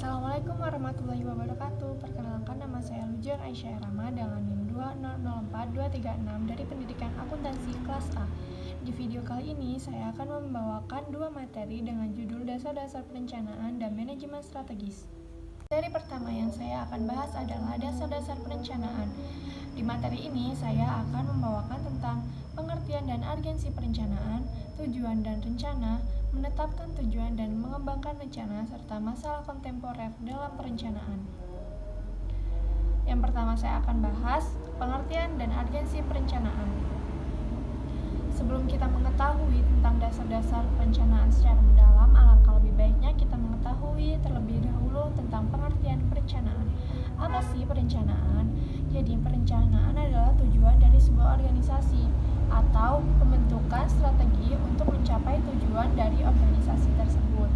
Assalamualaikum warahmatullahi wabarakatuh. Perkenalkan, nama saya Lujan Aisyah Rama dengan NIM 2004236 dari Pendidikan Akuntansi kelas A. Di video kali ini saya akan membawakan dua materi dengan judul Dasar-dasar Perencanaan dan Manajemen Strategis. Materi pertama yang saya akan bahas adalah dasar-dasar perencanaan. Di materi ini saya akan membawakan tentang pengertian dan urgensi perencanaan, tujuan dan rencana, menetapkan tujuan dan mengembangkan rencana, serta masalah kontemporer dalam perencanaan. Yang pertama saya akan bahas pengertian dan urgensi perencanaan. Sebelum kita mengetahui tentang dasar-dasar perencanaan secara mendalam, alangkah lebih baiknya kita mengetahui terlebih dahulu tentang pengertian perencanaan. Apa sih perencanaan? Jadi perencanaan adalah tujuan dari sebuah organisasi atau pembentukan strategi untuk mencapai tujuan dari organisasi tersebut.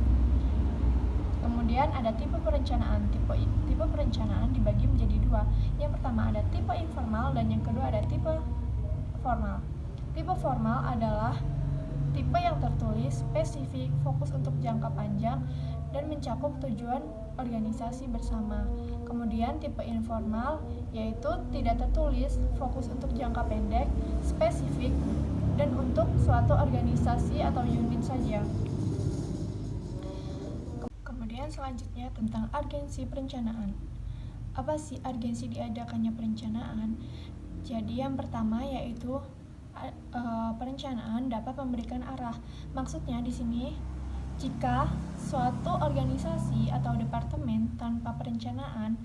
Kemudian ada tipe perencanaan. Tipe perencanaan dibagi menjadi dua. Yang pertama ada tipe informal dan yang kedua ada tipe formal. Tipe formal adalah tipe yang tertulis, spesifik, fokus untuk jangka panjang, dan mencakup tujuan organisasi bersama. Kemudian tipe informal yaitu tidak tertulis, fokus untuk jangka pendek, spesifik, dan untuk suatu organisasi atau unit saja. Kemudian selanjutnya tentang urgensi perencanaan. Apa sih urgensi diadakannya perencanaan? Jadi yang pertama yaitu perencanaan dapat memberikan arah. Maksudnya di sini, jika suatu organisasi atau departemen tanpa perencanaan,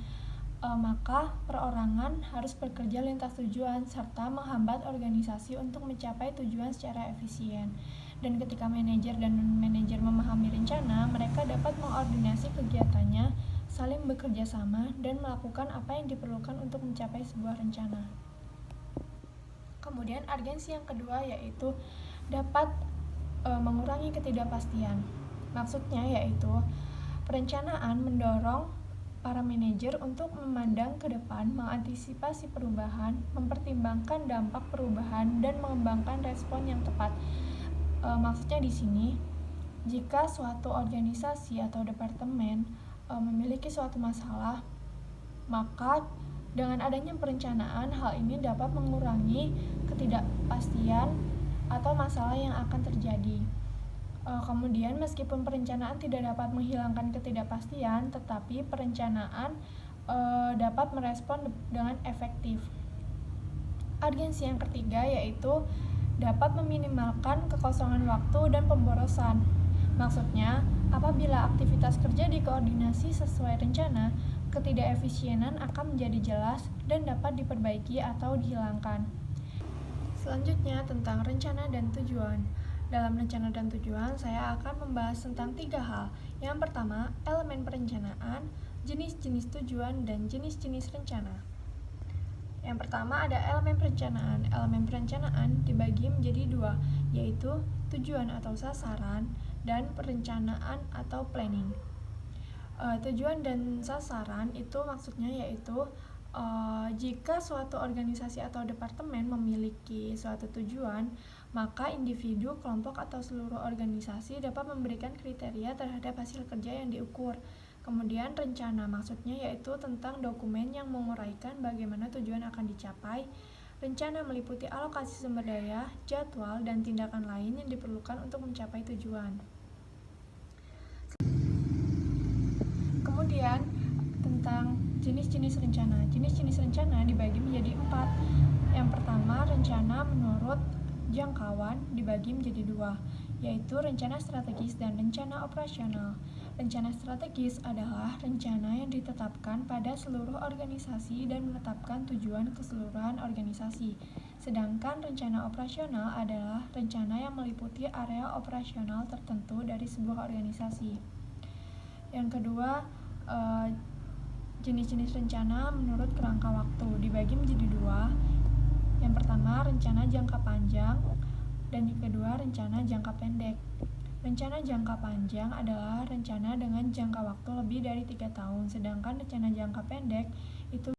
maka perorangan harus bekerja lintas tujuan serta menghambat organisasi untuk mencapai tujuan secara efisien. Dan ketika manajer dan non-manajer memahami rencana, mereka dapat mengordinasi kegiatannya, saling bekerja sama, dan melakukan apa yang diperlukan untuk mencapai sebuah rencana. Kemudian urgensi yang kedua yaitu dapat mengurangi ketidakpastian. Maksudnya yaitu perencanaan mendorong para manajer untuk memandang ke depan, mengantisipasi perubahan, mempertimbangkan dampak perubahan, dan mengembangkan respon yang tepat. Maksudnya di sini, jika suatu organisasi atau departemen memiliki suatu masalah, maka dengan adanya perencanaan, hal ini dapat mengurangi ketidakpastian atau masalah yang akan terjadi. Kemudian meskipun perencanaan tidak dapat menghilangkan ketidakpastian, tetapi perencanaan dapat merespon dengan efektif. Urgensi yang ketiga yaitu dapat meminimalkan kekosongan waktu dan pemborosan. Maksudnya, apabila aktivitas kerja dikoordinasi sesuai rencana, ketidakefisienan akan menjadi jelas dan dapat diperbaiki atau dihilangkan. Selanjutnya tentang rencana dan tujuan. Dalam rencana dan tujuan, saya akan membahas tentang 3 hal. Yang pertama, elemen perencanaan, jenis-jenis tujuan, dan jenis-jenis rencana. Yang pertama ada elemen perencanaan. Elemen perencanaan dibagi menjadi 2, yaitu tujuan atau sasaran dan perencanaan atau planning. Tujuan dan sasaran itu maksudnya yaitu jika suatu organisasi atau departemen memiliki suatu tujuan, maka individu, kelompok, atau seluruh organisasi dapat memberikan kriteria terhadap hasil kerja yang diukur. Kemudian rencana maksudnya yaitu tentang dokumen yang menguraikan bagaimana tujuan akan dicapai. Rencana meliputi alokasi sumber daya, jadwal, dan tindakan lain yang diperlukan untuk mencapai tujuan. Kemudian tentang jenis-jenis rencana. Jenis-jenis rencana dibagi menjadi 4. Yang pertama, rencana menurut jangkauan dibagi menjadi 2, yaitu rencana strategis dan rencana operasional. Rencana strategis adalah rencana yang ditetapkan pada seluruh organisasi dan menetapkan tujuan keseluruhan organisasi. Sedangkan rencana operasional adalah rencana yang meliputi area operasional tertentu dari sebuah organisasi. Yang kedua, jenis-jenis rencana menurut kerangka waktu dibagi menjadi 2. Yang pertama, rencana jangka panjang, dan yang kedua, rencana jangka pendek. Rencana jangka panjang adalah rencana dengan jangka waktu lebih dari 3 tahun, sedangkan rencana jangka pendek itu.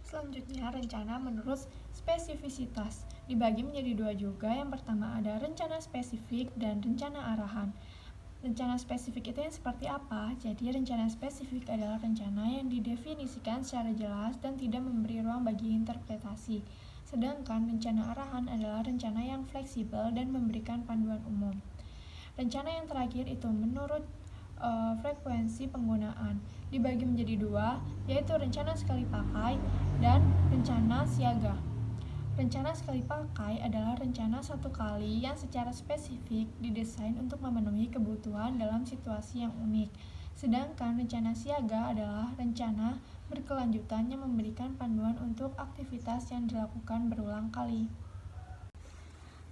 Selanjutnya, rencana menurut spesifisitas dibagi menjadi 2 juga. Yang pertama ada rencana spesifik dan rencana arahan. Rencana spesifik itu yang seperti apa? Jadi rencana spesifik adalah rencana yang didefinisikan secara jelas dan tidak memberi ruang bagi interpretasi. Sedangkan rencana arahan adalah rencana yang fleksibel dan memberikan panduan umum. Rencana yang terakhir itu menurut frekuensi penggunaan dibagi menjadi dua, yaitu rencana sekali pakai dan rencana siaga. Rencana sekali pakai adalah rencana satu kali yang secara spesifik didesain untuk memenuhi kebutuhan dalam situasi yang unik. Sedangkan rencana siaga adalah rencana berkelanjutan yang memberikan panduan untuk aktivitas yang dilakukan berulang kali.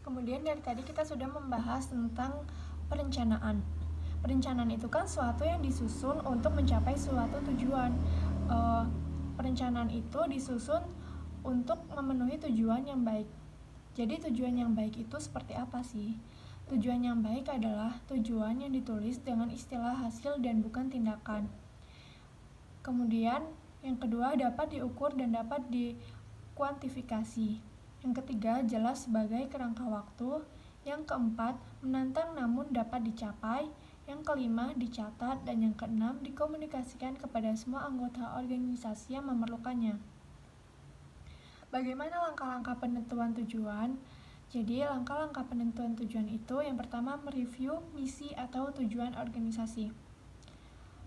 Kemudian dari tadi kita sudah membahas tentang perencanaan. Perencanaan itu kan suatu yang disusun untuk mencapai suatu tujuan. Perencanaan itu disusun untuk memenuhi tujuan yang baik. Jadi tujuan yang baik itu seperti apa sih? Tujuan yang baik adalah tujuan yang ditulis dengan istilah hasil dan bukan tindakan. Kemudian yang kedua dapat diukur dan dapat dikuantifikasi. Yang ketiga jelas sebagai kerangka waktu. Yang keempat menantang namun dapat dicapai. Yang kelima dicatat, dan yang keenam dikomunikasikan kepada semua anggota organisasi yang memerlukannya. Bagaimana langkah-langkah penentuan tujuan? Jadi langkah-langkah penentuan tujuan itu yang pertama mereview misi atau tujuan organisasi.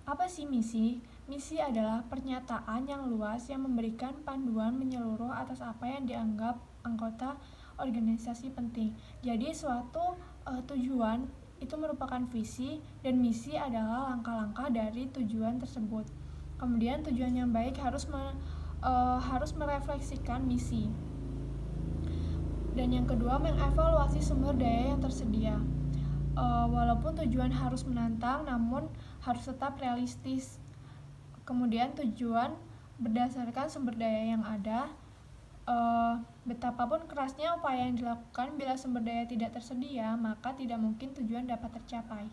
Apa sih misi? Misi adalah pernyataan yang luas yang memberikan panduan menyeluruh atas apa yang dianggap anggota organisasi penting. Jadi suatu tujuan itu merupakan visi dan misi adalah langkah-langkah dari tujuan tersebut. Kemudian tujuan yang baik harus merefleksikan misi. Dan yang kedua mengevaluasi sumber daya yang tersedia. Walaupun tujuan harus menantang, namun harus tetap realistis. Kemudian tujuan berdasarkan sumber daya yang ada. Betapapun kerasnya upaya yang dilakukan, bila sumber daya tidak tersedia, maka tidak mungkin tujuan dapat tercapai.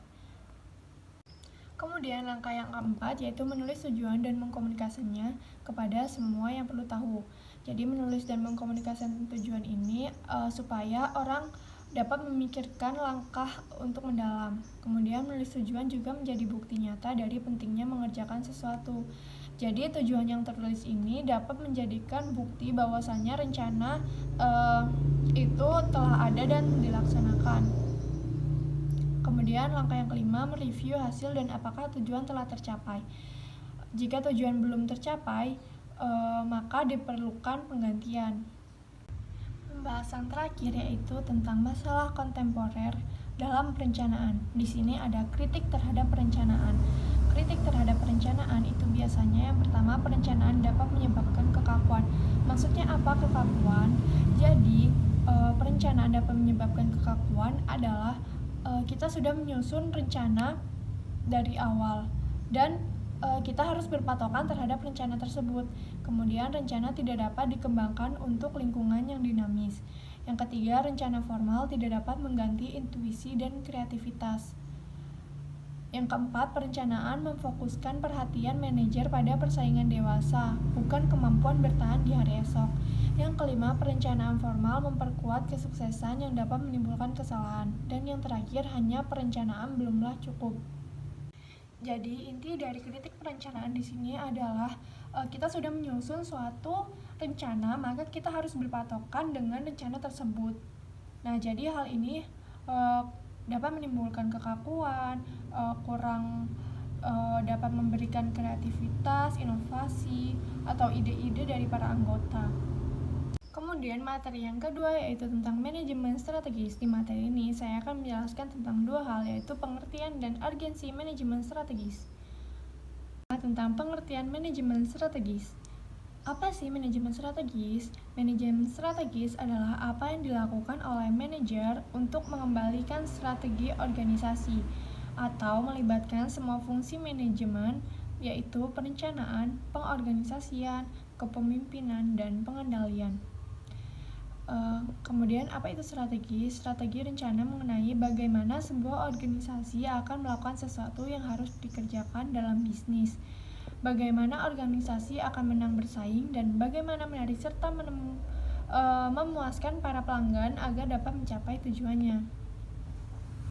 Kemudian langkah yang keempat yaitu menulis tujuan dan mengkomunikasikannya kepada semua yang perlu tahu. Jadi menulis dan mengkomunikasikan tujuan ini supaya orang dapat memikirkan langkah untuk mendalam. Kemudian menulis tujuan juga menjadi bukti nyata dari pentingnya mengerjakan sesuatu. Jadi tujuan yang tertulis ini dapat menjadikan bukti bahwasannya rencana itu telah ada dan dilaksanakan. Kemudian langkah yang kelima mereview hasil dan apakah tujuan telah tercapai. Jika tujuan belum tercapai, maka diperlukan penggantian. Pembahasan terakhir yaitu tentang masalah kontemporer dalam perencanaan. Di sini ada kritik terhadap perencanaan. Kritik terhadap perencanaan itu biasanya yang pertama, perencanaan dapat menyebabkan kekakuan. Maksudnya apa kekakuan? Jadi perencanaan dapat menyebabkan kekakuan adalah kita sudah menyusun rencana dari awal dan kita harus berpatokan terhadap rencana tersebut. Kemudian rencana tidak dapat dikembangkan untuk lingkungan yang dinamis. Yang ketiga, rencana formal tidak dapat mengganti intuisi dan kreativitas. Yang keempat, perencanaan memfokuskan perhatian manajer pada persaingan dewasa, bukan kemampuan bertahan di hari esok. Yang kelima, perencanaan formal memperkuat kesuksesan yang dapat menimbulkan kesalahan. Dan yang terakhir, hanya perencanaan belumlah cukup. Jadi inti dari kritik perencanaan di sini adalah kita sudah menyusun suatu rencana, maka kita harus berpatokan dengan rencana tersebut. Nah, jadi hal ini dapat menimbulkan kekakuan, kurang dapat memberikan kreativitas, inovasi, atau ide-ide dari para anggota. Kemudian materi yang kedua yaitu tentang manajemen strategis. Di materi ini saya akan menjelaskan tentang dua hal, yaitu pengertian dan urgensi manajemen strategis. Tentang pengertian manajemen strategis. Apa sih manajemen strategis? Manajemen strategis adalah apa yang dilakukan oleh manajer untuk mengembalikan strategi organisasi atau melibatkan semua fungsi manajemen, yaitu perencanaan, pengorganisasian, kepemimpinan, dan pengendalian. Kemudian apa itu strategi? Strategi rencana mengenai bagaimana sebuah organisasi akan melakukan sesuatu yang harus dikerjakan dalam bisnis, bagaimana organisasi akan menang bersaing, dan bagaimana menarik serta memuaskan para pelanggan agar dapat mencapai tujuannya.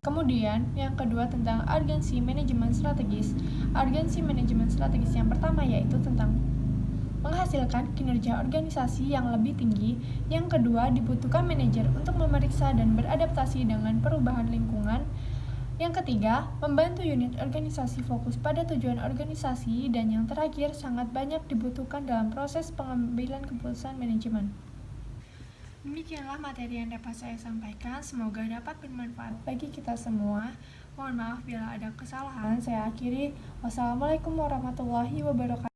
Kemudian, yang kedua tentang urgensi manajemen strategis. Urgensi manajemen strategis yang pertama yaitu tentang menghasilkan kinerja organisasi yang lebih tinggi. Yang kedua, dibutuhkan manajer untuk memeriksa dan beradaptasi dengan perubahan lingkungan. Yang ketiga, membantu unit organisasi fokus pada tujuan organisasi. Dan yang terakhir, sangat banyak dibutuhkan dalam proses pengambilan keputusan manajemen. Demikianlah materi yang dapat saya sampaikan, semoga dapat bermanfaat bagi kita semua. Mohon maaf bila ada kesalahan, saya akhiri. Wassalamualaikum warahmatullahi wabarakatuh.